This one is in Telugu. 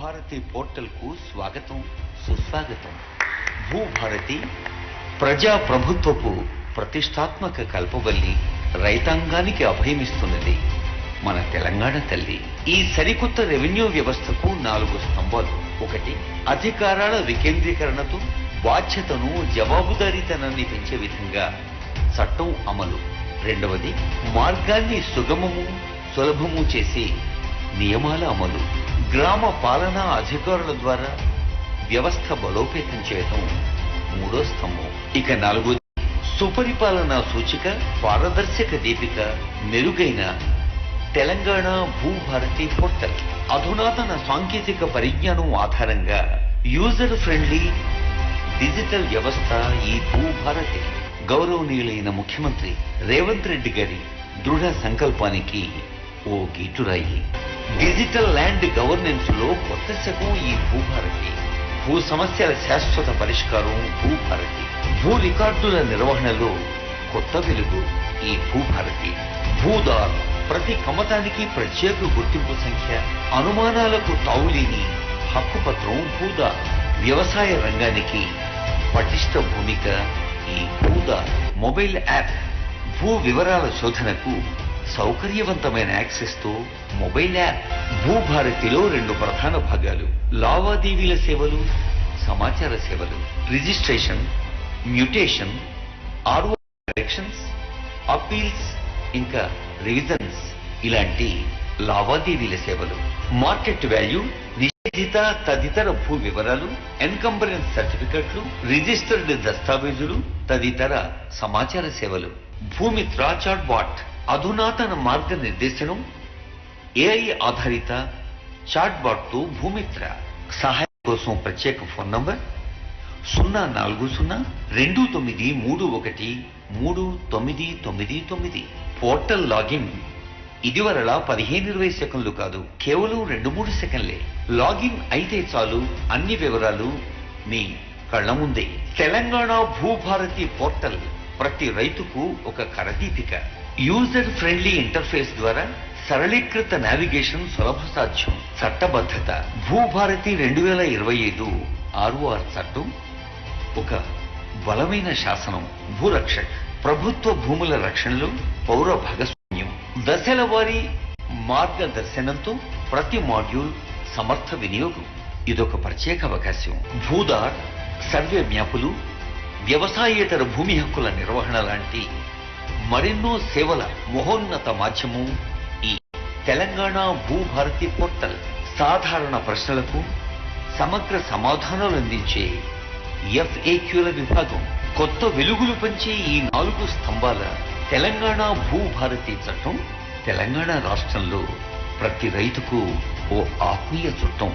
భూభారతి పోర్టల్ కు స్వాగతం సుస్వాగతం. భూభారతి ప్రజా ప్రభుత్వపు ప్రతిష్టాత్మక కల్పవల్లి, రైతాంగానికి అభయమిస్తున్నది మన తెలంగాణ తల్లి. ఈ సరికొత్త రెవెన్యూ వ్యవస్థకు 4 స్తంభాలు. 1, అధికారాల వికేంద్రీకరణతో బాధ్యతను, జవాబుదారీతనాన్ని పెంచే విధంగా చట్టం అమలు. 2, మార్గాన్ని సుగమము సులభము చేసి నియమాల అమలు. గ్రామ పాలనా అధికారుల ద్వారా వ్యవస్థ బలోపేతం చేయటం 3వ స్తంభం. ఇక 4, సుపరిపాలనా సూచిక, పారదర్శక దీపిక, మెరుగైన తెలంగాణ భూభారతి పోర్టల్. అధునాతన సాంకేతిక పరిజ్ఞానం ఆధారంగా యూజర్ ఫ్రెండ్లీ డిజిటల్ వ్యవస్థ ఈ భూభారతి. గౌరవనీయులైన ముఖ్యమంత్రి రేవంత్ రెడ్డి గారి దృఢ సంకల్పానికి ఓ గీటురాయి. డిజిటల్ ల్యాండ్ గవర్నెన్స్ లో కొత్త శకం ఈ భూభారతి. భూ సమస్యల శాశ్వత పరిష్కారం భూభారతి. భూ రికార్డుల నిర్వహణలో కొత్త వెలుగు ఈ భూభారతి. భూదార్ ప్రతి కమతానికి ప్రత్యేక గుర్తింపు సంఖ్య, అనుమానాలకు తావులేని హక్కుపత్రం భూదార్. వ్యవసాయ రంగానికి పటిష్ట భూమిక ఈ భూదార్. మొబైల్ యాప్ భూ వివరాల శోధనకు సౌకర్యవంతమైన యాక్సెస్ తో మొబైల్ యాప్. భూభారతిలో 2 ప్రధాన భాగాలు: లావాదేవీల సేవలు, సమాచార సేవలు. Registration, mutation, RO corrections, appeals, ఇంకా రివిజన్స్ ఇలాంటి లావాదేవీల సేవలు. మార్కెట్ వాల్యూ, నిషేధిత తదితర భూ వివరాలు, ఎన్కంబరెన్స్ సర్టిఫికెట్లు, రిజిస్టర్డ్ దస్తావేజులు తదితర సమాచార సేవలు. భూమిత్ర చాట్ బాట్ అధునాతన మార్గనిర్దేశనం, ఏఐ ఆధారిత చాట్ బాట్ తో భూమిత్ర. సహాయం కోసం ప్రత్యేక ఫోన్ నంబర్ 04029313999. పోర్టల్ లాగిన్ ఇదివరలా 15-20 సెకండ్లు కాదు, కేవలం 2-3 సెకండ్లే. లాగిన్ అయితే చాలు, అన్ని వివరాలు మీ కళ్ల ముందే. తెలంగాణ భూభారతి పోర్టల్ ప్రతి రైతుకు ఒక కరదీపిక. యూజర్ ఫ్రెండ్లీ ఇంటర్ఫేస్ ద్వారా సరళీకృత నావిగేషన్ సులభ సాధ్యం. చట్టబద్ధత. భూభారతి 2025 ROR చట్టం ఒక బలమైన శాసనం. భూరక్షక్ ప్రభుత్వ భూముల రక్షణలో పౌర భాగస్వామ్యం. దశల వారీ మార్గదర్శనంతో ప్రతి మాడ్యూల్ సమర్థ వినియోగం. ఇదొక ప్రత్యేక అవకాశం. భూదార్ సర్వే మ్యాపులు, వ్యవసాయేతర భూమి హక్కుల నిర్వహణ లాంటి మరెన్నో సేవల మహోన్నత మాధ్యమం ఈ తెలంగాణ భూభారతి పోర్టల్. సాధారణ ప్రశ్నలకు సమగ్ర సమాధానాలు అందించే FAQల విభాగం. కొత్త వెలుగులు పంచే ఈ 4 స్తంభాల తెలంగాణ భూభారతి చట్టం తెలంగాణ రాష్ట్రంలో ప్రతి రైతుకు ఓ ఆత్మీయ చుట్టం.